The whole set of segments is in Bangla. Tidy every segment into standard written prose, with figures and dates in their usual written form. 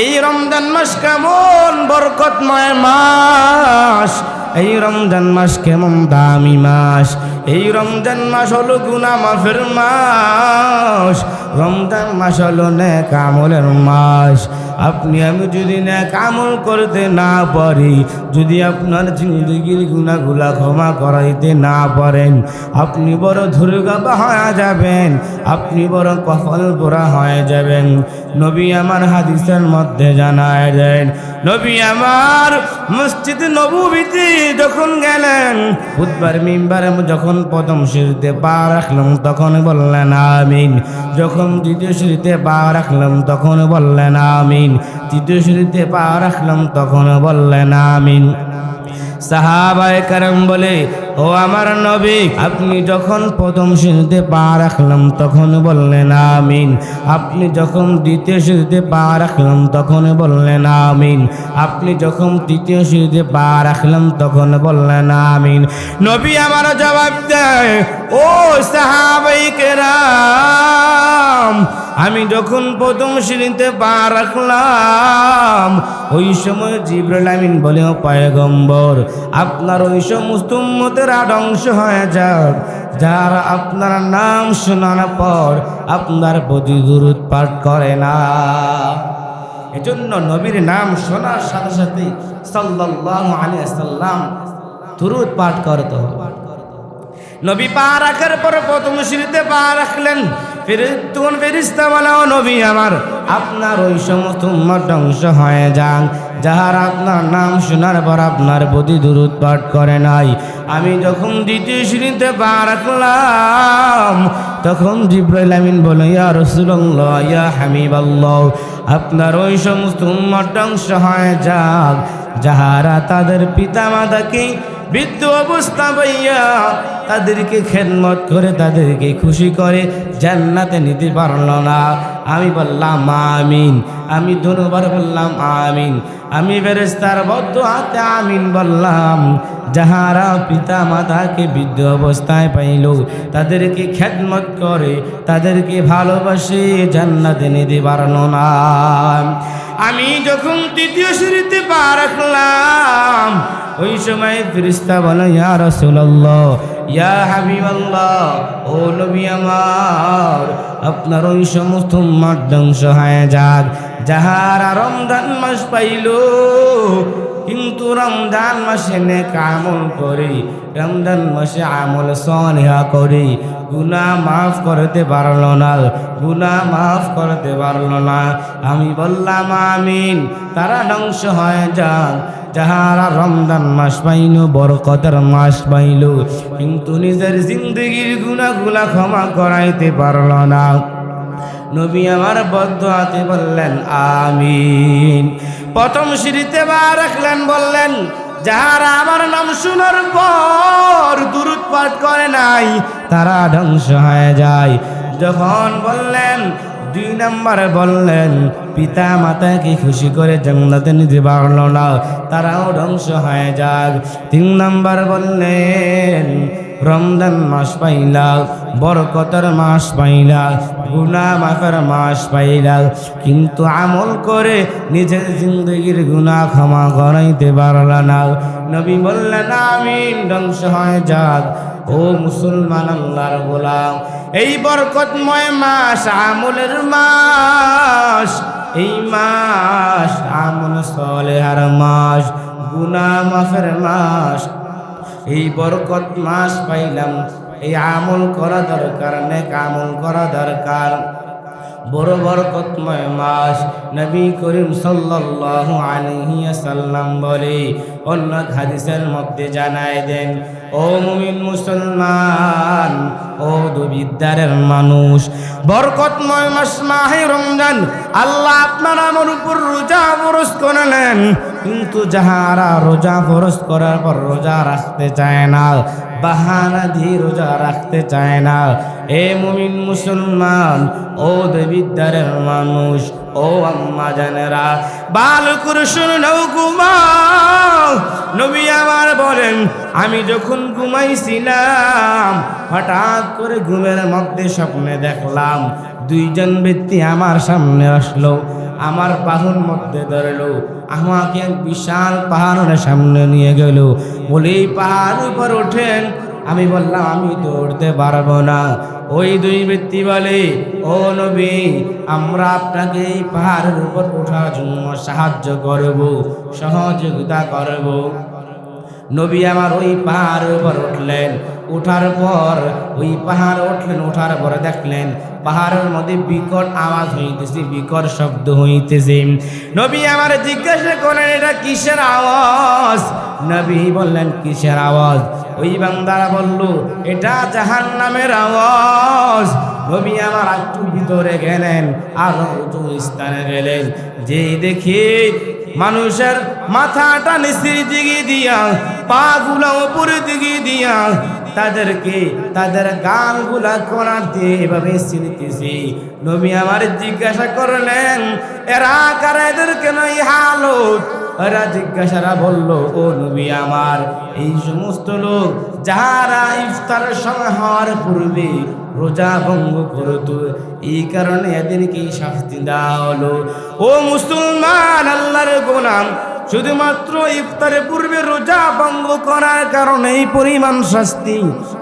এই রমজান মাস কেমন বরকতময় মাস, এই রমজান মাস কেমন দামি মাস। এই রমজান মাস হলো গুনাহ মাফের মাস, রমজান মাস হলো নেক আমলের মাস। আপনি আমি যদি নেক আমল করতে না পারি, যদি আপনার জিন্দগির গুনাহগুলা ক্ষমা করাইতে না পারেন, আপনি বড় দুর্গা হয়ে যাবেন, আপনি বড় কপাল পোড়া হয়ে যাবেন। নবী আমার হাদিসের মধ্যে জানায় দেন, নবী আমার মসজিদ নববীতে যখন গেলেন, বুধবার মিম্বারে যখন প্রথম সিঁড়িতে পা রাখলাম তখন বললেন আমিন, যখন দ্বিতীয় সিঁড়িতে পা রাখলাম তখন বললেন আমিন, তৃতীয় সিঁড়িতে পা রাখলাম তখন বললেন আমিন। সাহাবায়ে কেরাম বলে, ও আমার নবী, আপনি যখন প্রথম সিঁড়িতে পা রাখলাম তখন বললেন আমিন, আপনি যখন দ্বিতীয় সিঁড়িতে পা রাখলাম তখন বললেন আমিন, আপনি যখন তৃতীয় সিঁড়িতে পা রাখলাম তখন বললেন আমিন। নবী আমার জবাব দেয়, ও সাহাবায়ে কেরাম, আমি যখন প্রথম সিঁড়িতে পা রাখলাম ওই সময় জিবরাইল আমিন বলে, ও পয়গম্বর, আপনার ওই সমস্ত উম্মতেরা ধ্বংস হয়ে যাক যারা আপনার নাম শোনার পর আপনার প্রতি দুরূদ পাঠ করে না। এজন্য নবীর নাম শোনার সাথে সাথে সাল্লাল্লাহু আলাইহি ওয়াসাল্লাম দুরূদ পাঠ করতে হবে। নবী পা রাখার পর প্রথম সিঁড়িতে পা রাখলেন, তখন ফেরেশতা বলে, ও নবী আমার, আপনার ওই সমস্ত উম্মত ধ্বংস হয়ে যান যাহারা আপনার নাম শোনার পর আপনার প্রতি দুরূদ পাঠ করে নাই। আমি যখন দ্বিতীয় সিঁড়িতে পা রাখলাম তখন জিবরাইল আমিন বলে, ইয়া রাসূলুল্লাহ, ইয়া হাবিবাল্লাহ, আপনার ওই সমস্ত উম্মত ধ্বংস হয়ে যাক যাহারা তাদের পিতা মাতাকে বৃদ্ধ অবস্থা পাইয়া তাদেরকে খেদমত করে তাদেরকে খুশি করে জান্নাতে নিতে পারল না। আমি বললাম আমিন, আমি দুবার বললাম আমিন, আমি ফেরেশতার বদ্ধ হাতে আমিন বললাম। যাহারা পিতা মাতাকে বৃদ্ধ অবস্থায় পাইল তাদেরকে খেদমত করে তাদেরকে ভালোবাসে জান্নাতে নিতে পারল না। আমি যখন তৃতীয় সিঁড়িতে পা রাখলাম ওই সময় ফেরেশতা বলে, ইয়া রাসূলুল্লাহ, ইয়া হাবিবাল্লাহ, ও নবী আমার, আপনার ওই সমস্ত উম্মত ধ্বংস হয়ে যাক যাহারা রমজান মাস পাইল কিন্তু রমজান মাসে নেক আমল করে, রমজান মাসে আমল সালেহ করে গুনাহ মাফ করতে পারল না, গুনাহ মাফ করতে পারল না। আমি বললাম আমিন, তারা ধ্বংস হয়ে যাক যাহারা রমজান মাস পাইল, বরকতের মাস পাইল, কিন্তু নিজের জিন্দগির গুনাহগুলা ক্ষমা করাইতে পারল না। নবী আমার বদ্ধ হাতে বললেন আমিন। প্রথম সিঁড়িতে পা রাখলেন, বললেন, যারা আমার নাম শোনার পর দুরূদ পাঠ করে নাই তারা ধ্বংস হয়ে যায়। যখন বললেন, দুই নাম্বার বললেন, পিতা মাতাকে খুশি করে জান্নাতে নিতে পারল না তারাও ধ্বংস হয়ে যাক। তিন নাম্বার বললেন, রমজান মাস পাইলা, বরকতের মাস পাইলা, গুনাহ মাফের মাস পাইলা, কিন্তু আমল করে নিজের জিন্দগির গুনাহ ক্ষমা করাইতে পারল না। নবী বললেন আমিন, ধ্বংস হয়ে যাক। ও মুসলমান আল্লাহর গোলাম, এই বরকতময় মাস আমলের মাস, এই মাস আমল সালেহার মাস, গুনাহ মাফের মাস। এই বরকত মাস পাইলাম, এই আমল করা দরকার, নেক আমল করা দরকার। বড় বরকতময় মাস। নবী করিম সাল্লাল্লাহু আলাইহি ওয়াসাল্লাম বলে, অন্য হাদিসের মধ্যে জানায় দেন, ও মুমিন মুসলমান, ও দুবিদ্দারের মানুষ, বরকতময় মাস মাহে রমজান আল্লাহ আপনার আমার উপর রোজা ফরজ করলেন, কিন্তু যাহারা রোজা ফরজ করার পর রোজা রাখতে চায় না, বাহানা দিয়ে রোজা রাখতে চায় না, এ মুমিন মুসলমান, ও দেবিদ্দারের মানুষ, ও আম্মা জানেরা, ভালো করে শুনে ঘুমাও। নবী আমার বলেন, আমি যখন ঘুমাইছিলাম হঠাৎ করে ঘুমের মধ্যে স্বপ্নে দেখলাম দুইজন ব্যক্তি আমার সামনে আসলো। আমার বাহুর মধ্যে ধরলো, আমাকে এক বিশাল পাহাড়ের সামনে নিয়ে গেল, বলে এই পাহাড় উপর ওঠেন। আমি বললাম আমি তো উঠতে পারবো না। ওই দুই ব্যক্তি বলে, ও নবী, আমরা আপনাকে এই পাহাড়ের উপর ওঠার জন্য সাহায্য করব, সহযোগিতা করব। নবী আমার ওই পাহাড়ের উপর উঠলেন। ওঠার পর ওই পাহাড় উঠলেন, ওঠার পরে দেখলেন পাহাড়ের মধ্যে বিকট আওয়াজ হইতেছে, বিকট শব্দ হইতেছে। নবী আমার জিজ্ঞাসা করেন এটা কিসের আওয়াজ? নবী বললেন কিসের আওয়াজ? ওই বান্দারা বলল এটা জাহান্নামের আওয়াজ। নবী আমার একটু ভিতরে গেলেন, আরো উঁচু স্থানে গেলেন, যে দেখি মানুষের মাথাটা নিচের দিকে দিয়া, পা গুলা উপরের দিকে দিয়া তাদেরকে তাদের গালগুলা কোণা দিয়ে এভাবে ছিঁড়তেছি। নবী আমার জিজ্ঞাসা করলেন এরা কারা, এদের কেন এই হালত? এরা জিজ্ঞাসারা বলল, ও নবী আমার, এই সমস্ত লোক যারা ইফতারের সময় হওয়ার পূর্বে রোজা ভঙ্গ করত, এই কারণে এদেরকে শাস্তি দেওয়া হলো। ও মুসলমান, আল্লাহর গোলাম, শুধুমাত্র ইফতারের পূর্বে রোজা ভঙ্গ করার কারণে এই পরিমাণ শাস্তি,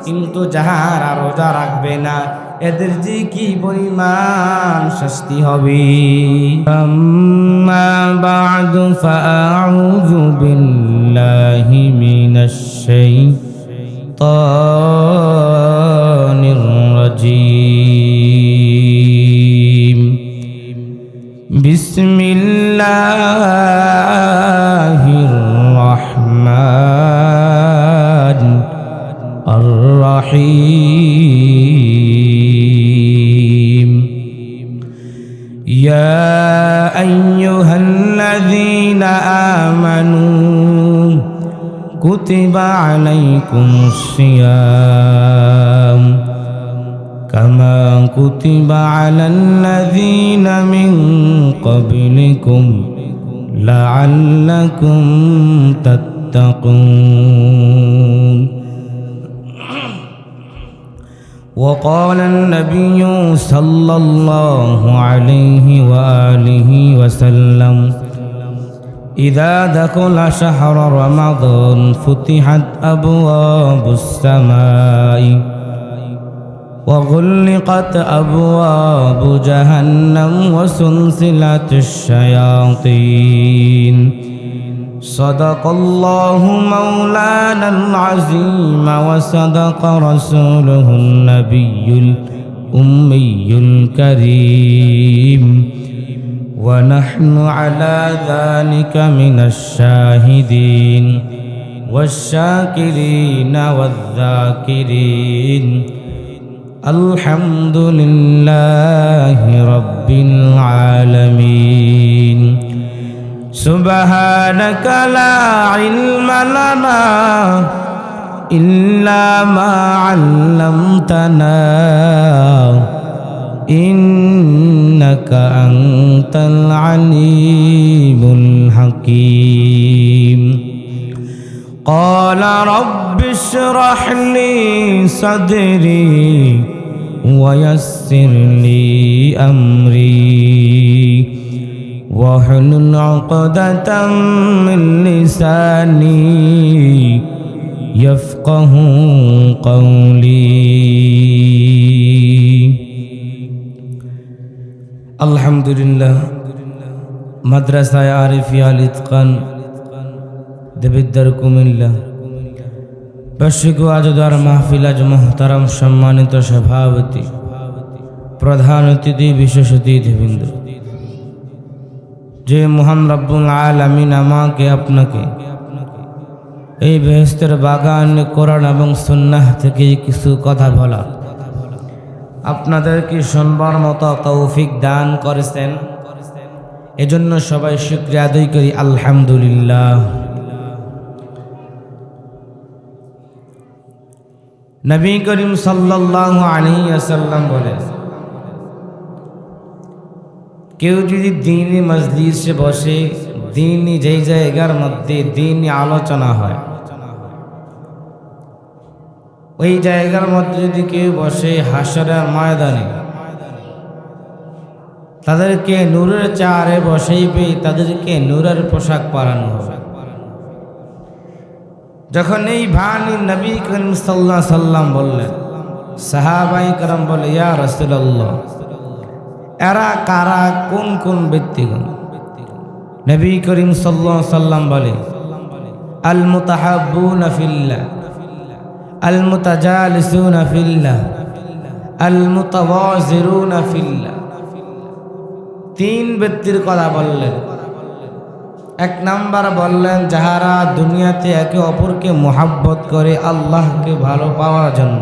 কিন্তু যাহারা রোজা রাখবে না এদের যে কি পরিমাণ শাস্তি হবে। আম্মা বা'দু ফাআউযু বিল্লাহি মিনাশ শাইতানির রাজীম। বিসমিল্লাহির রাহমানির রাহিম। ইয়া আইয়ুহাল্লাযীনা আমানু কুতিবা আলাইকুমুস সিয়াম কামা কুতিবা আলাল্লাযীনা মিন ক্বাবলিকুম লাআল্লাকুম তাত্তাকুন। وقال النبي صلى الله عليه وآله وسلم إذا دخل شهر رمضان فتحت أبواب السماء وغلقت أبواب جهنم وسلسلت الشياطين. صدق الله مولانا العظيم وصدق رسوله النبي الأمي الكريم ونحن على ذلك من الشاهدين والشاكرين والذاكرين. الحمد لله رب العالمين. سبحانك لا علم لنا إلا ما علمتنا إنك أنت العليم الحكيم. قال رب اشرح لي صدري ويسر لي أمري واحلل عقدة من لساني يفقه قولي. الحمد لله. মাদ্রাসা আরিফিয়া আল ইতকান দেবিদ্দার কুমিল্লা বার্ষিক আজদার মাহফিল আজ মোহতারাম সম্মানিত সভাপতি, প্রধান অতিথি, বিশেষ অতিথিবৃন্দ, যে মহান রব্বুল আলামিন আমাকে আপনাকে এই বেহেশতের বাগান কোরআন এবং সুন্নাহ থেকে কিছু কথা বলা আপনাদেরকে শুনবার মতো তৌফিক দান করেছেন, এজন্য সবাই শুকরিয়া আদায় করি আলহামদুলিল্লাহ। নবী করিম সাল্লাল্লাহু আলাইহি ওয়াসাল্লাম বলেন, কেউ যদি দ্বীনি মজলিসে বসে, দ্বীনি যেই জায়গার মধ্যে দ্বীনি আলোচনা হয়, ওই জায়গার মধ্যে যদি কেউ বসে হাসরের ময়দানে, তাদেরকে নূরের চেয়ারে বসাইবে, তাদেরকে নূরের পোশাক পরানো হবে। যখন এই বাণী নবী করিম সাল্লাল্লাহু আলাইহি সাল্লাম বললেন, সাহাবায়ে কেরাম বলে, ইয়া রাসূলুল্লাহ, এরা কারা, কোন কোন ব্যক্তিগণ? নবী করিম সাল্লাল্লাহু আলাইহি সাল্লাম বলে, আল মুতাহাব্বুনা ফিল্লাহ, আল মুতাজালিসুনা ফিল্লাহ, আল মুতাওয়াজিরুনা ফিল্লাহ। তিন ব্যক্তির কথা বললেন। এক নাম্বার বললেন, যাহারা দুনিয়াতে একে অপরকে মোহাব্বত করে আল্লাহকে ভালো পাওয়ার জন্য,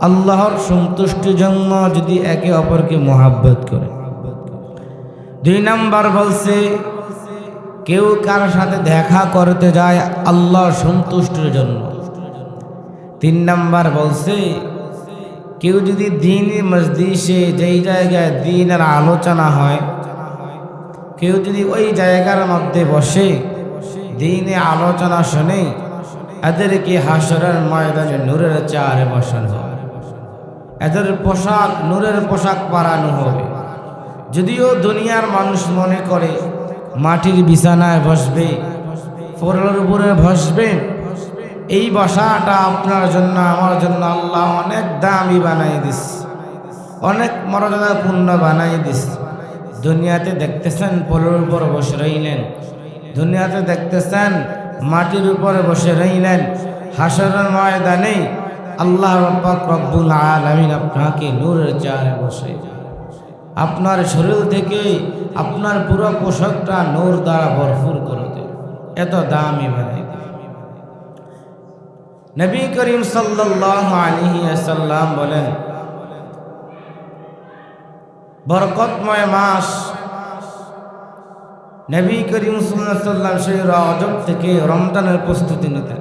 আল্লাহর সন্তুষ্টির জন্য যদি একে অপরকে মোহাব্বত করে। দুই নাম্বার বলছে, কেউ কার সাথে দেখা করতে যায় আল্লাহর সন্তুষ্টির জন্য। তিন নাম্বার বলছে, কেউ যদি দ্বীনের মজলিসে, যেই জায়গায় দ্বীনের আলোচনা হয়, কেউ যদি ওই জায়গার মধ্যে বসে দ্বীনে আলোচনা শুনে, এদেরকে হাসরের ময়দানে নূরের চেয়ারে বসানো হবে, এদের পোশাক নূরের পোশাক পরানো হবে। যদিও দুনিয়ার মানুষ মনে করে মাটির বিছানায় বসবে, ফোরের উপরে বসবে, এই বসাটা আপনার জন্য আমার জন্য আল্লাহ অনেক দামি বানাই দিস, অনেক মর্যাদাপূর্ণ বানাই দিস। দুনিয়াতে দেখতেছেন ফোরের উপর বসে রইলেন, দুনিয়াতে দেখতেছেন মাটির উপরে বসে রইলেন। হাসরের ময়দানে আল্লাহ পাক রব্বুল আলামিন আপনাকে নূরের চেয়ারে বসে, আপনার শরীর থেকে আপনার পুরো পোশাকটা নূর দ্বারা ভরপুর করে দেবে, এত দামি বানাই দেবে। নবী করিম সাল্লাল্লাহু আলাইহি ওয়াসাল্লাম বলেন, বরকতময় মাস নবী করিম সাল্লাল্লাহু আলাইহি ওয়াসাল্লাম সেই রজব থেকে রমজানের প্রস্তুতি নিতেন।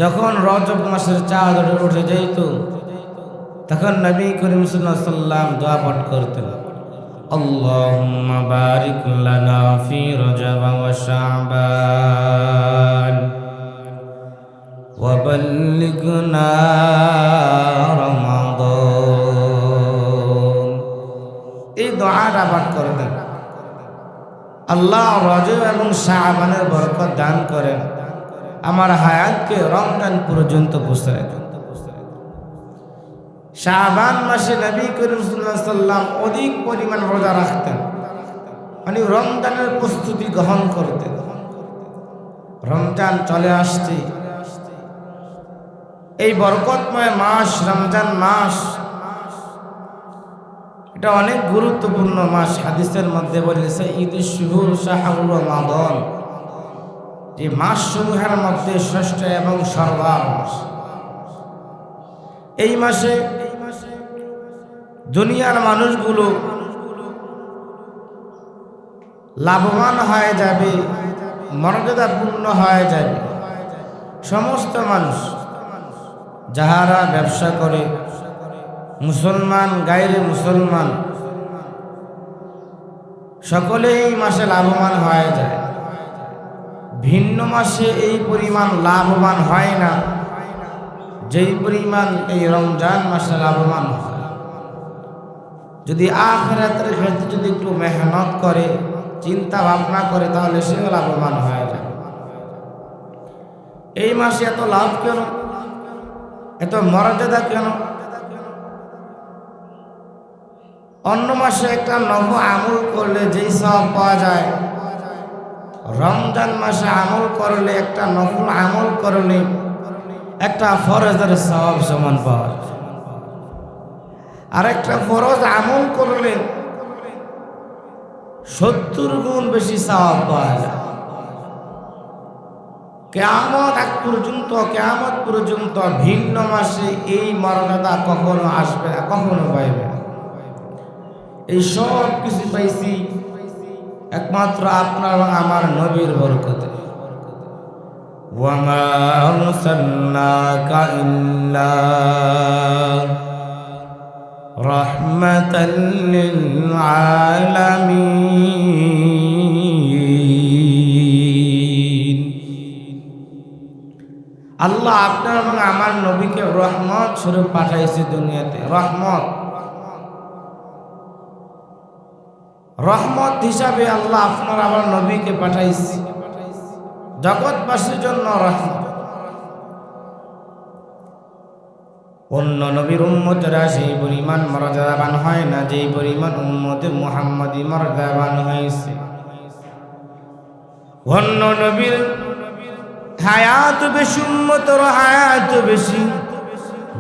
যখন রজব মাসের চাঁদ উঠে যেত, তখন নবী করিম সাল্লাল্লাহু আলাইহি ওয়াসাল্লাম দোয়া পাঠ করতেন, আল্লাহুম্মা বারিক লানা ফি রজব ওয়া শাবান ওয়া বাল্লিগনা রমাদান। এই দোয়াটা পাঠ করতেন, আল্লাহ রজব এবং শাবানের বরকত দান করেন, আমার হায়াতকে রমজান পর্যন্ত পৌঁছায় দেন। শাবান মাসে নবী করিম সাল্লাল্লাহু আলাইহি ওয়াসাল্লাম অধিক পরিমাণ রোজা রাখতেন, মানে রমজানের প্রস্তুতি গ্রহণ করতেন। রমজান চলে আসছে, এই বরকতময় মাস রমজান মাস, এটা অনেক গুরুত্বপূর্ণ মাস। হাদিসের মধ্যে বলেছে, ঈদুশ শুহুর শাহরুর রমাদান, যে মাস সমূহের মধ্যে শ্রেষ্ঠ এবং সর্দার মাস। এই মাসে দুনিয়ার মানুষগুলো লাভবান হয়ে যাবে, মর্যাদাপূর্ণ হয়ে যাবে। সমস্ত মানুষ যাহারা ব্যবসা করে, মুসলমান গায়রে মুসলমান, সকলে এই মাসে লাভবান হয়ে যায়। ভিন্ন মাসে এই পরিমাণ লাভবান হয় না যেই পরিমাণ এই রমজান মাসে লাভবান হয়। যদি আখিরাতের ক্ষেত্রে যদি একটু মেহনত করে, চিন্তা ভাবনা করে, তাহলে সে লাভবান হয়ে যায়। এই মাসে এত লাভ কেন, এত মর্যাদা কেন? অন্য মাসে একটা নফল আমল করলে যেই সওয়াব পাওয়া যায়, রমজান মাসে আমল করলে, একটা নফল আমল করলে একটা ফরজের সওয়াব সমান পাওয়া যায়। আর একটা ফরজ আমল করলে 70 গুণ বেশি সওয়াব পাওয়া যায়। কিয়ামত পর্যন্ত ভিন্ন মাসে এই মর্যাদা কখনো আসবে না, কখনো পাইবে না। এই সব কিছু পাইছি একমাত্র আপনার এবং আমার নবীর বরকতে। ওয়ামা আরসালনাকা ইল্লা রাহমাতাল লিল আলামিন। আল্লাহ আপনার এবং আমার নবীকে রহমত স্বরূপ পাঠাইছে দুনিয়াতে। রহমত রহমত হিসাবে আল্লাহ আপনার আমার নবীকে পাঠাইছে, জগৎবাসীর জন্য রহমত। অন্য নবীর উম্মতেরা সেই পরিমাণ মর্যাদাবান হয় না যেই পরিমাণ উম্মতে মুহাম্মাদি মর্যাদাবান হয়েছে। অন্য নবীর হায়াত বেশি, উম্মতের হায়াত বেশি,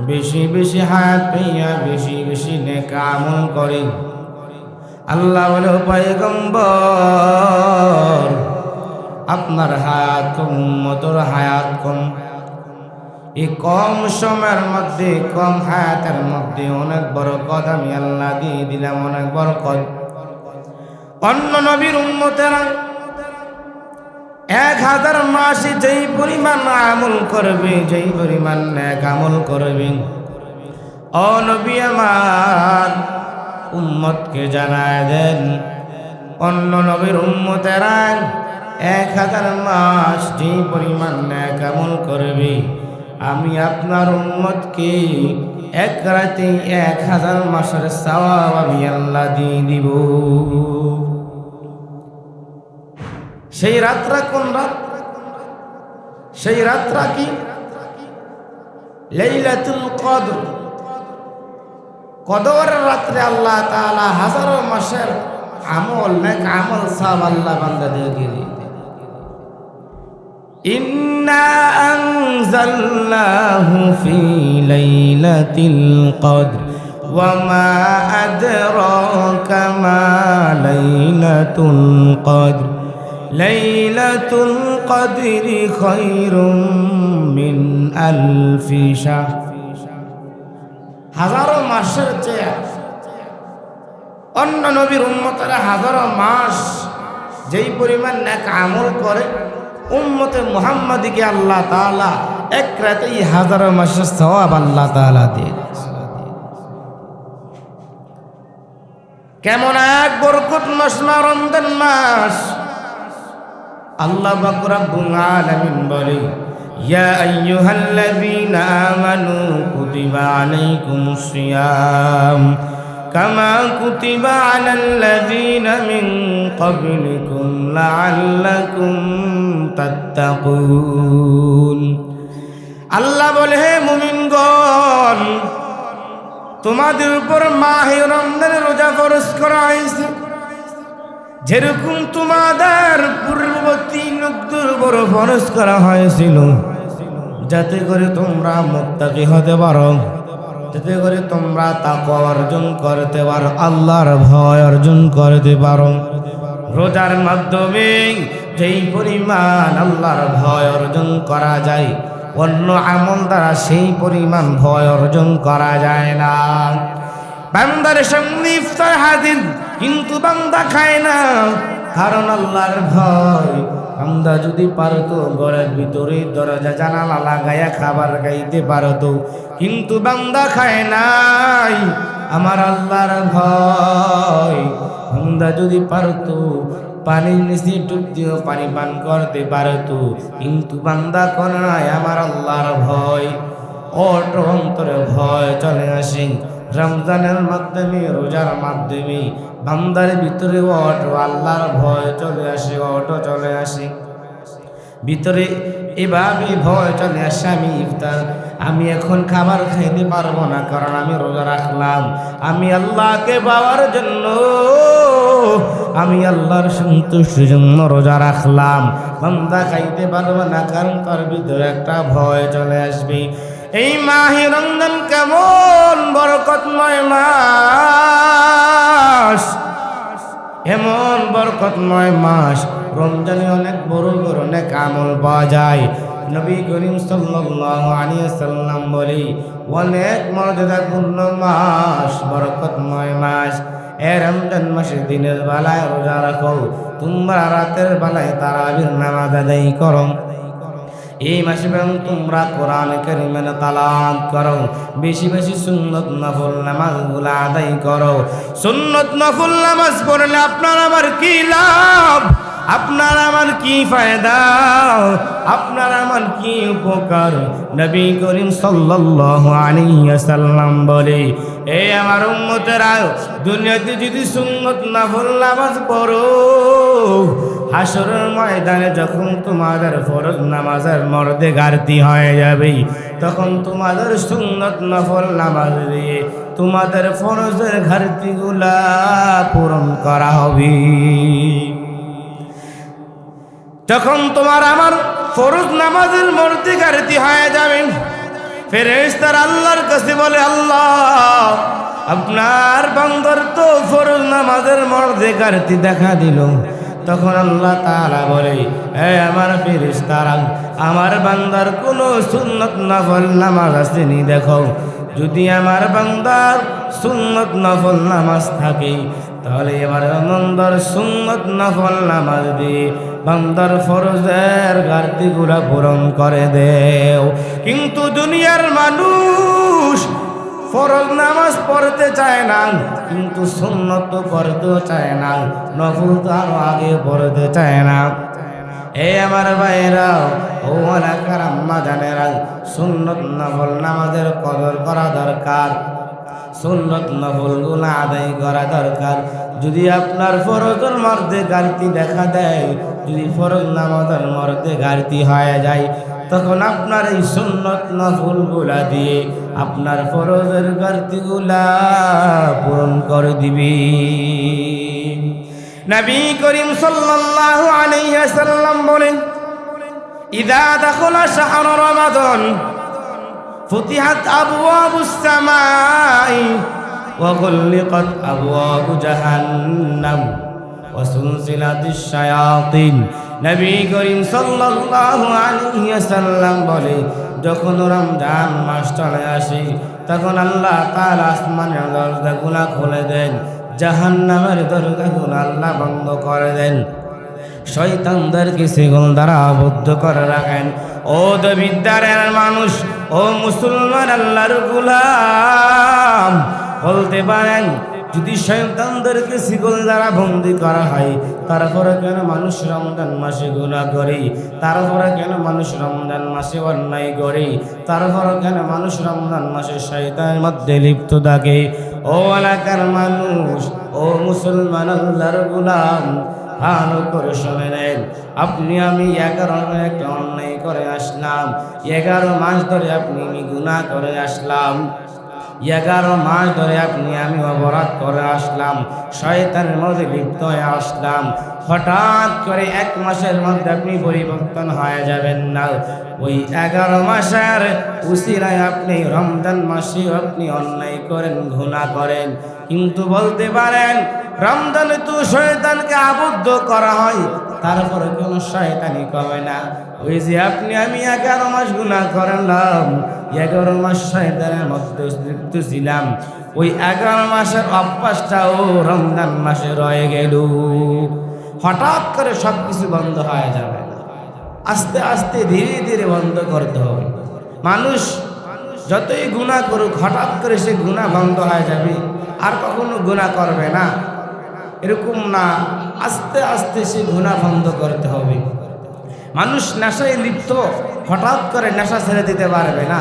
বেশি বেশি হায়াত পাইয়া বেশি বেশি নেক আমল করে। আল্লাহ বলে, পয়গম্বর আপনার হায়াত কম, উম্মতের হায়াত কম। এই কম সময়ের মধ্যে, কম হায়াতের মধ্যে অনেক বরকত আমি আল্লাহ দিয়ে দিলাম, অনেক বরকত। অন্য নবীর উম্মতেরা 1000 মাসে যেই পরিমাণ আমল করবে, যেই পরিমাণ নেক আমল করবে, ও নবী আমার উম্মতকে জানায় দেন, অন্য নবীর উম্মতেরা 1000 মাস যেই পরিমাণ নেক আমল করবে, আমি আপনার উম্মতকে এক রাতে 1000 মাসের সওয়াব আমি আল্লাহ দিয়ে দিব। সেই রাতটা কোন রাত? সেই রাতটা কি? লাইলাতুল কদর। কদরের রাত্রে আল্লাহ তাআলা হাজারো মাসের আমল, নেক আমল সব আল্লাহ বান্দাদেরকে দিয়ে দেন। ইন্না আনজালনাহু ফি লাইলাতিল কদর ওয়া মা আদরাকা মা লাইলাতুল কদর লাইলাতুল কদরি খায়রুম মিন আলফি শাহর। হাজারো মাসের চেয়ে অন্য নবীর উম্মতেরা হাজারো মাস যেই পরিমাণ নেক আমল করে, উম্মতে মুহাম্মাদিকে আল্লাহ তাআলা এক রাতেই হাজারো মাসের সওয়াব আল্লাহ তাআলা দিয়ে। কেমন এক বরকত মাস না রমজান মাস! আল্লাহ পাক রব্বুল আলামিন বলে, ইয়া আইয়ুহাল্লাযীনা আমানু কুতিবা আলাইকুমুস সিয়াম কামা কুতিবা আলাল্লাযীনা মিন ক্বাবলিকুম লাআল্লাকুম তাত্তাকুন। আল্লাহ বলে, হে মুমিনগণ, তোমাদের উপর মাহে রমজানের রোজা ফরজ করা হয়েছে, যেরকম তোমাদের পূর্ববর্তী লোকদের উপর ফরজ করা হয়েছিল, যাতে করে তোমরা মুত্তাকি হতে পারো, যাতে করে তোমরা তাকওয়া অর্জন করতে পারো, আল্লাহর ভয় অর্জন করতে পারো। রোজার মাধ্যমে যেই পরিমাণ আল্লাহর ভয় অর্জন করা যায়, অন্য আমল দ্বারা সেই পরিমাণ ভয় অর্জন করা যায় না। বান্দার সামনে ইফতার হাজির, কিন্তু বান্দা খায় না, কারণ আল্লাহর ভয়। বান্দা যদি পারতো ঘরের ভিতরে দরজা জানালা লাগাইয়া খাবার খাইতে পারতো, কিন্তু বান্দা খায় নাই, আমার আল্লাহর ভয়। বান্দা যদি পারতো পানির নিচে ডুব দিয়েও পানি পান করতে পারতো, কিন্তু বান্দা করে নাই, আমার আল্লাহর ভয়। অটো অন্তরে ভয় চলে আসে রমজানের মাধ্যমে, রোজার মাধ্যমে বান্দার ভিতরে অটো আল্লাহর ভয় চলে আসে, অটো চলে আসে ভিতরে। এভাবে ভয় চলে আসে, আমি এখন খাবার খাইতে পারবো না, কারণ আমি রোজা রাখলাম, আমি আল্লাহকে পাওয়ার জন্য, আমি আল্লাহর সন্তুষ্টির জন্য রোজা রাখলাম। বান্দা খাইতে পারবো না, কারণ তার ভিতরে একটা ভয় চলে আসবে। এই মাহে রমজান কেমন বরকতময় মাস, এমন বরকতময় মাস। রমজানে অনেক বড় বড় নেক আমল পাওয়া যায়। নবী করিম সাল্লাল্লাহু আলাইহি ওয়াসাল্লাম বলে, অনেক মর্যাদাপূর্ণ মাস, বরকতময় মাস। রমজান মাসে দিনের বেলায় রোজা রাখো, তোমরা রাতের বেলায় তারাবির নামাজ আদায় করো। এই মাসে তোমরা কোরআন কারীমের তালাওয়াত করো, বেশি বেশি সুন্নত নফল নামাজগুলো আদায় করো। সুন্নত নফল নামাজ পড়লে আপনার আমার কি লাভ, আপনার আমার কি ফায়দা, আপনার আমার কি উপকার? নবী করিম সাল্লাল্লাহু আলাইহি ওয়াসাল্লাম বলে, এই আমার উম্মতেরা, দুনিয়াতে যদি সুন্নত নফল নামাজ পড়ো, হাসরের ময়দানে যখন তোমাদের ফরজ নামাজের মর্দে ঘাটতি হয়ে যাবে, তখন তোমাদের সুন্নত নফল নামাজ দিয়ে তোমাদের ফরজের ঘাটতিগুলা পূরণ করা হবে। যখন তোমার আমার ফরজ নামাজের মর্দে ঘাটতি হয়ে যাবে, ফেরেশতারা আল্লাহর কাছে বলে, আল্লাহ আপনার বান্দার তো ফরজ নামাজের মর্দে ঘাটতি দেখা দিল। তখন আল্লাহ তাআলা বলে, হে আমার ফেরেশতারা, আমার বান্দার কোনো সুন্নত নফল নামাজ আসেনি দেখো। যদি আমার বান্দার সুন্নত নফল নামাজ থাকে, তাহলে আমার বান্দার সুন্নত নফল নামাজ দিয়ে বান্দার ফরজের ঘাটতিগুলা পূরণ করে দেও। কিন্তু দুনিয়ার মানুষ ফরজ নামাজ পড়তে চায় না, কিন্তু সুন্নত পড়তেও চায় না, নফল তো আরো আগে পড়তে চায় না। এ আমার ভাইরা, ও এলাকার আম্মা জানেরা, সুন্নত নফল নামাজের কদর করা দরকার, সুন্নত নফলগুলো আদায় করা দরকার। যদি আপনার ফরজের মধ্যে ঘাটতি দেখা দেয়, যদি ফরজ নামাজের মধ্যে ঘাটতি হয়ে যায়, তখন আপনার এই সুন্নত নফলগুলা দিয়ে আপনার ফরজের ঘাটতিগুলা পূরণ করে দিবি। নবী করিম সাল্লাল্লাহু আলাইহি ওয়াসাল্লাম বলেন, ইযা দাখালা শাহরু রমাদান ফুতিহাত আবওয়াবুস সামাই ওয়া গুল্লিকাত আবওয়াবু জাহান্নাম ওয়া সুলসিলাতিশ শায়াতিন। নবী করিম সাল্লাল্লাহু আলাইহি ওয়াসাল্লাম বলে, যখন রমজান মাস চলে আসে, তখন আল্লাহ তাআলা আসমানের দরজাগুলো খুলে দেন, জাহান্নামের দরজাগুলো আল্লাহ বন্ধ করে দেন, শয়তানদেরকে সেগুলো দ্বারা আবদ্ধ করে রাখেন। ও দবিদ্দারের মানুষ, ও মুসলমান আল্লাহর গোলাম, বলতে পারেন, যদি শয়তানদেরকে শিকল দ্বারা বন্দী করা হয়, তারপরে কেন মানুষ রমজান মাসে গুনাহ করে? তারপরে কেন মানুষ রমজান মাসে অন্যায় করে? তারপরে কেন মানুষ রমজান মাসে শয়তানের মধ্যে লিপ্ত থাকে? ও এলাকার মানুষ, ও মুসলমান আল্লাহর গোলাম, ভালো করে শুনে নেন। আপনি আমি 11 একটা অন্যায় করে আসলাম, 11 মাস ধরে আপনি আমি গুনাহ করে আসলাম, 11 মাস ধরে আপনি আমি অপরাধ করে আসলাম, শয়তানের মধ্যে লিপ্ত হয়ে আসলাম। হঠাৎ করে 1 মাসের মধ্যে আপনি পরিবর্তন হয়ে যাবেন না। ওই 11 মাসের উসিলায় আপনি রমজান মাসে আপনি অন্যায় করেন, গুনাহ করেন। কিন্তু বলতে পারেন, রমজানে তো শয়তানকে আবদ্ধ করা হয়, তারপরে কোনো শয়তানি কমে না। ওই যে আপনি আমি 11 মাস গুনাহ করলাম, 11 মাস শয়তানের মধ্যে লিপ্ত ছিলাম, ওই 11 মাসের অভ্যাসটাও রমজান মাসে রয়ে গেল। হঠাৎ করে সব কিছু বন্ধ হয়ে যাবে না, আস্তে আস্তে ধীরে ধীরে বন্ধ করতে হবে। মানুষ যতই গুনাহ করুক, হঠাৎ করে সে গুনাহ বন্ধ হয়ে যাবে, আর কখনো গুনাহ করবে না, এরকম না। আস্তে আস্তে সে গুনাহ বন্ধ করতে হবে। মানুষ নেশায় লিপ্ত, হঠাৎ করে নেশা ছেড়ে দিতে পারবে না,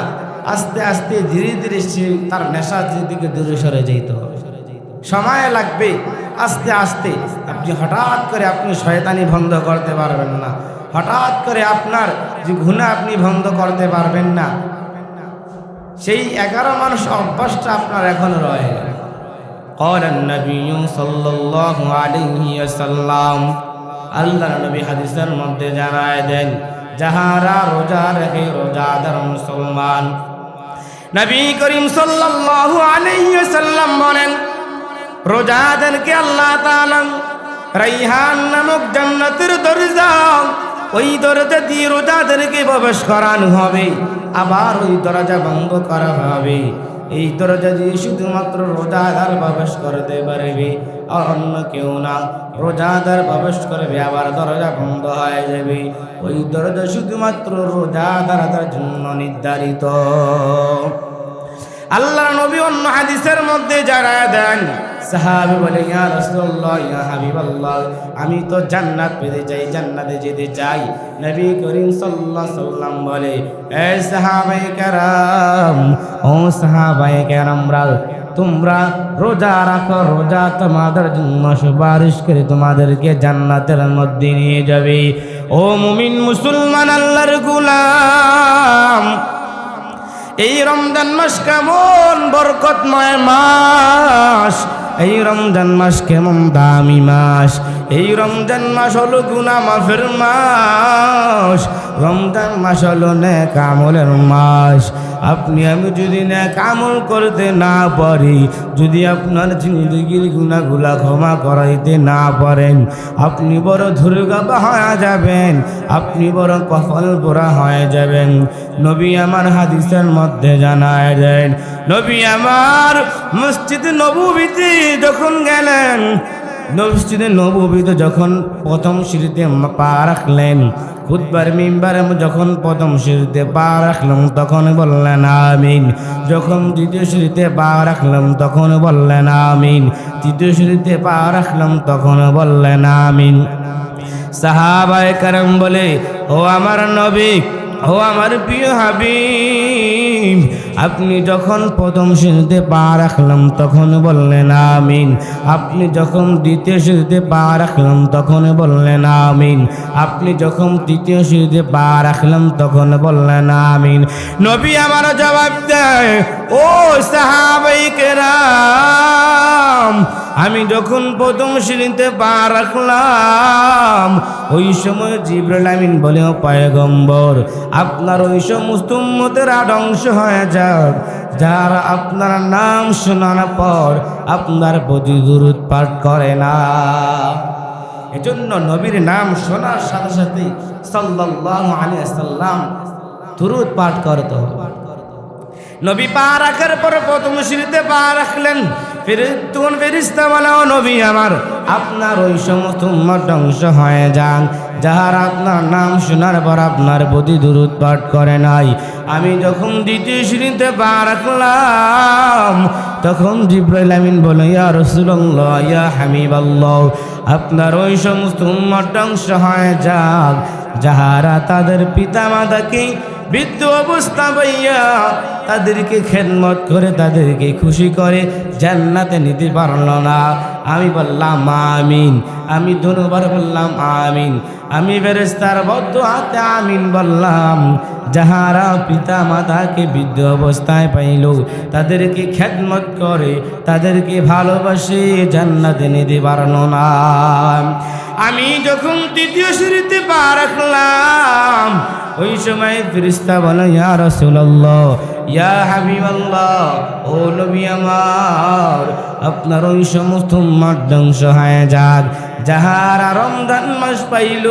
আস্তে আস্তে ধীরে ধীরে সে তার নেশার দিকে দূরে সরে যেতে হবে, সময় লাগবে। আস্তে আস্তে আপনি হঠাৎ করে আপনি শয়তানি বন্ধ করতে পারবেন না, হঠাৎ করে আপনার যে গুনাহ আপনি বন্ধ করতে পারবেন না। সেই 11 মানুষ অভ্যাসটা আপনার এখনো রয়ে গেল। قال النبي صلى الله عليه وسلم, আল্লাহর নবী হাদিসের মধ্যে জানায় দেন, যাহারা রোজা রাখে রোজাদার মুসলমান। নবী করিম সাল্লাল্লাহু আলাইহি ওয়াসাল্লাম বলেন, রোজাদারকে আল্লাহ তাআলা রাইহান নামক জান্নাতের দরজা, ওই দরজা দিয়ে রোজাদারকে প্রবেশ করানো হবে, আবার ওই দরজা বন্ধ করা হবে। এই দরজা দিয়ে শুধুমাত্র রোজাদার প্রবেশ করতে পারবে, আর অন্য কেউ না। রোজাদার প্রবেশ করবে, আবার দরজা বন্ধ হয়ে যাবে। ওই দরজা শুধুমাত্র রোজাদারদের জন্য নির্ধারিত। আল্লাহর নবী অন্য হাদিসের মধ্যে জানায় দেন, সাহাবী বলে, ইয়া রাসূলুল্লাহ, ইয়া হাবিবাল্লাহ, আমি তো জান্নাত পেতে চাই, জান্নাতে যেতে চাই। নবী করিম সাল্লাল্লাহু আলাইহি ওয়াসাল্লাম বলে, এ সাহাবায়ে কেরাম, ও সাহাবায়ে কেরামরা, তোমরা রোজা রাখো, রোজা তোমাদের জন্য সুপারিশ করে তোমাদেরকে জান্নাতের মধ্যে নিয়ে যাবে। ও মুমিন মুসলমান আল্লাহর গোলাম, এই রমজান মাস কেমন বরকতময় মাস, এই রমজান মাস কেমন দামি মাস। এই রমজান মাস হলো গুনাহ মাফের মাস, রমজান মাস হলো নেক আমলের মাস। আপনি আমি যদি নেক আমল করতে না পারি, যদি আপনার জিন্দেগির গুনাহগুলা ক্ষমা করাইতে না পারেন, আপনি বড় দুর্গা হয়ে যাবেন, আপনি বড় কপাল পোড়া হয়ে যাবেন। নবী আমার হাদিসের মধ্যে জানায় দেন, নবী আমার মসজিদ নববীতে যখন গেলেন, মসজিদে নববীতে যখন প্রথম সিঁড়িতে পা রাখলেন, খুতবার মিম্বারে যখন প্রথম সিঁড়িতে পা রাখলাম তখন বললেন আমিন। যখন দ্বিতীয় সিঁড়িতে পা রাখলাম তখন বললেন আমিন। তৃতীয় সিঁড়িতে পা রাখলাম তখন বললেন আমিন। সাহাবায়ে কেরাম বলে, ও আমার নবী, ও আমার প্রিয় হাবিব, আপনি যখন প্রথম সিঁড়িতে পা রাখলাম তখন বললেন আমিন। আপনি যখন দ্বিতীয় সিঁড়িতে পা রাখলাম তখন বললেন আমিন। আপনি যখন তৃতীয় সিঁড়িতে পা রাখলাম তখন বললেন আমিন। নবী আমার জবাব দেয়, ও সাহাবায়ে কেরাম, আমি যখন প্রথম সিঁড়িতে পা রাখলাম ওই সময় জিবরাইল আমিন বলে, ও পয়গম্বর, আপনার ওই সমস্ত উম্মতেরা ধ্বংস হয়ে যাক যারা আপনার নাম শোনার পর আপনার প্রতি দুরূদ পাঠ করে না। এজন্য নবীর নাম শোনার সাথে সাথে সাল্লাল্লাহু আলাইহি ওয়াসাল্লাম দুরূদ পাঠ করতে হবে। নবী পা রাখার পর প্রথম সিঁড়িতে পা রাখলেন, তখন ফেরেশতা বলে, ও নবী আমার, আপনার ওই সমস্ত উম্মত ধ্বংস হয়ে যান যাহারা আপনার নাম শোনার পর আপনার প্রতি দুরূদ পাঠ করে নাই। আমি যখন দ্বিতীয় সিঁড়িতে পা রাখলাম তখন জিবরাইল আমিন বলে, ইয়া রাসূলুল্লাহ, ইয়া হাবিবাল্লাহ, আপনার ওই সমস্ত উম্মত ধ্বংস হয়ে যাক যাহারা তাদের পিতা মাতাকে বৃদ্ধ অবস্থা পাইয়া তাদেরকে খেদমত করে তাদেরকে খুশি করে জান্নাতে নিতে পারল না। আমি বললাম আমিন। আমি দুবার বললাম আমিন। আমি ফেরেশতার বদ্ধ হাতে আমিন বললাম। যাহারা পিতা মাতাকে বৃদ্ধ অবস্থায় পাইল তাদেরকে খেদমত করে তাদেরকে ভালোবাসে জান্নাতে নিতে পারল না। আমি যখন তৃতীয় সিঁড়িতে পা রাখলাম ওই সময় ফেরেশতা বলে, ইয়া রাসূলুল্লাহ, ইয়া হাবিবাল্লাহ, ও নবী আমার, আপনার ওই সমস্ত উম্মত ধ্বংস হয়ে যাক যাহারা রমজান মাস পাইল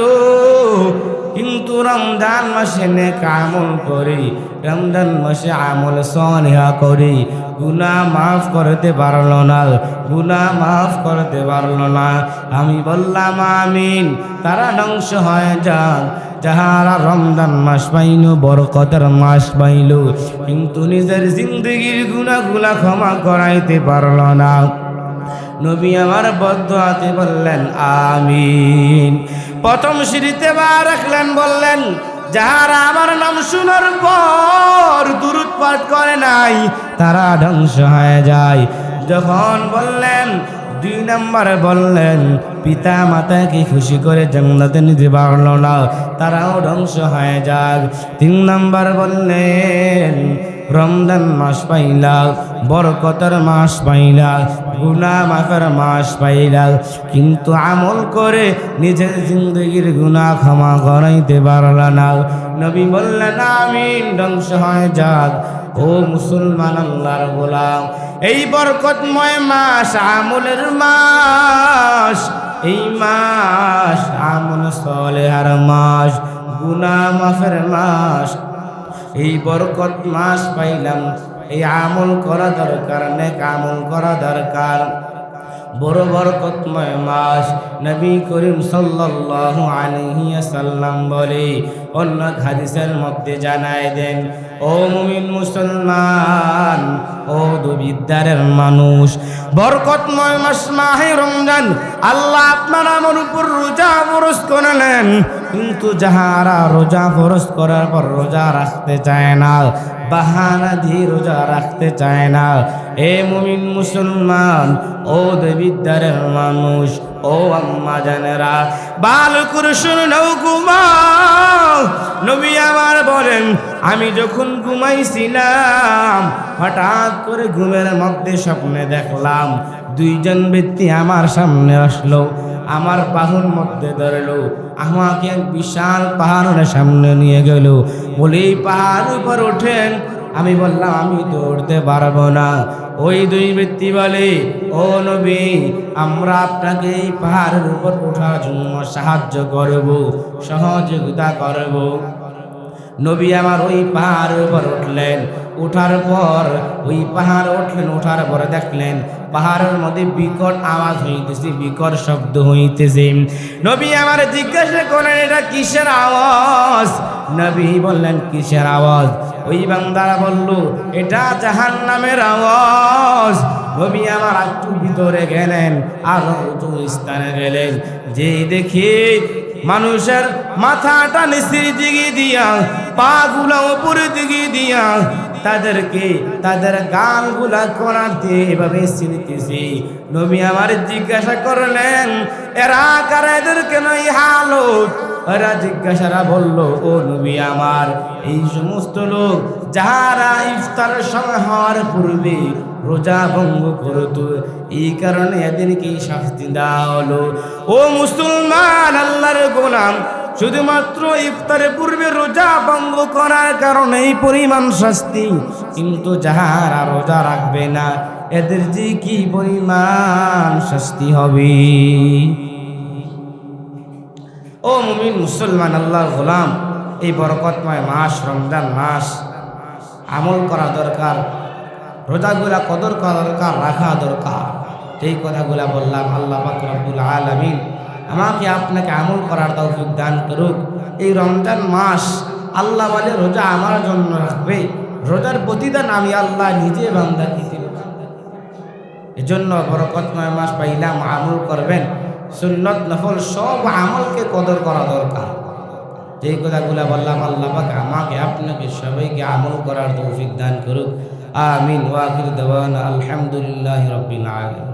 কিন্তু রমজান মাসে নেক আমল করে, রমজান মাসে আমল সালেহ করে গুনাহ মাফ করতে পারল না, গুনাহ মাফ করতে পারল না। আমি বললাম আমিন। তারা ধ্বংস হয়ে যাক যাহারা রমজান মাস পাইল, বরকতের মাস পাইল, কিন্তু নিজের জিন্দগির গুনাহগুলা ক্ষমা করাইতে পারল না। নবী আমার বদ্ধ হাতে বললেন আমিন। প্রথম সিঁড়িতে পা রাখলেন, বললেন, যাহারা আমার নাম শোনার পর দুরূদ পাঠ করে নাই তারা ধ্বংস হয়ে যায়। যখন বললেন, দুই নম্বরে বললেন, পিতা মাতাকে খুশি করে জান্নাতে নিতে পারল না তারাও ধ্বংস হয়ে যাক। তিন নম্বর বললেন, রমজান মাস পাইলা, বরকতের মাস পাইলা, গুনাহ মাফের মাস পাইলা, কিন্তু আমল করে নিজের জিন্দগির গুনাহ ক্ষমা করাইতে পারল না। নবী বললেন আমিন। ধ্বংস হয়ে যাক। ও মুসলমান আল্লাহর গোলাম, এই বরকতময় মাস আমলের মাস, এই মাস আমল সালেহার মাস, গুনাহ মাফের মাস। এই বরকত মাস পাইলাম, এই আমল করা দরকার, নেক আমল করা দরকার। বড় বরকতময় মাস। নবী করিম সাল্লাল্লাহু আলাইহি ওয়াসাল্লাম বলে, অন্য হাদিসের মধ্যে জানায় দেন, ও মুমিন মুসলমান, ও দুবিদ্দারের মানুষ, বরকতময় মাস মাহে রমজান আল্লাহ আপনার আমার উপর রোজা ফরজ করলেন, কিন্তু যাহারা রোজা ফরজ করার পর রোজা রাখতে চায় না, বাহানা দিয়ে রোজা রাখতে চায় না, এ মুমিন মুসলমান, ও দেবিদ্বারের মানুষ, ও আম্মা জানেরা, ভালো করে শুনে নাও, ঘুমাও। নবী আমার বলেন, আমি যখন ঘুমাইছিলাম হঠাৎ করে ঘুমের মধ্যে স্বপ্নে দেখলাম দুইজন ব্যক্তি আমার সামনে আসলো, আমার বাহুর মধ্যে ধরলো, আমাকে এক বিশাল পাহাড়ের সামনে নিয়ে গেল, বলে এই পাহাড় উপর ওঠেন। আমি বললাম আমি তো উঠতে পারবো না। ওই দুই ব্যক্তি বলে, ও নবী, আমরা আপনাকে এই পাহাড়ের উপর ওঠার জন্য সাহায্য করব, সহযোগিতা করব। নবী আমার ওই পাহাড়ের উপর উঠলেন, ওঠার পর ওই পাহাড় উঠলেন, ওঠার পরে দেখলেন পাহাড়ের মধ্যে বিকট আওয়াজ হইতেছে, বিকট শব্দ হইতেছে। নবী আমার জিজ্ঞাসা করেন, এটা কিসের আওয়াজ? নবী বললেন, কিসের আওয়াজ? ওই বান্দারা বলল, এটা জাহান্নামের আওয়াজ। নবী আমার একটু ভিতরে গেলেন, আর উঁচু স্থানে গেলেন, যে দেখি মানুষের মাথাটা নিচের দিকে দিয়া, পা গুলা উপরের দিকে দিয়া, তাদেরকে তাদের গালগুলা কোণা দিয়ে এভাবে ছিঁড়তেছি। নবী আমার জিজ্ঞাসা করলেন, এরা কারা, এদের কেন এই হালত? এরা জিজ্ঞাসারা বলল, ও নবী আমার, এই সমস্ত লোক যারা ইফতারের সময় হওয়ার পূর্বে রোজা ভঙ্গ করত, এই কারণে এদেরকে শাস্তি দেওয়া হলো। ও মুসলমান, আল্লাহর গোলাম, শুধুমাত্র ইফতারের পূর্বে রোজা ভঙ্গ করার কারণে এই পরিমাণ শাস্তি, কিন্তু যাহারা রোজা রাখবে না এদের যে কি পরিমাণ শাস্তি হবে। ও মুমিন মুসলমান, আল্লাহর গোলাম, এই বরকতময় মাস রমজান মাস আমল করা দরকার, রোজাগুলা কদর করা দরকার, রাখা দরকার। এই কথাগুলা বললাম। আল্লাহ পাক রব্বুল আলামিন আমাকে আপনাকে আমল করার তৌফিক দান করুক। এই রমজান মাস আল্লাহ বলে রোজা আমার জন্য রাখবে, রোজার প্রতিদান আমি আল্লাহ নিজে বান্দাকে দেব। এজন্য বরকতময় মাস পাইলাম, আমল করবেন, সুন্নত নফল সব আমলকে কদর করা দরকার। যেই কথাগুলা বললাম আল্লাহ পাক আমাকে আপনাকে সবাইকে আমল করার তৌফিক দান করুক। আমিন। ওয়া আখির দাওয়ানা আলহামদুলিল্লাহি রাব্বিল আলামিন।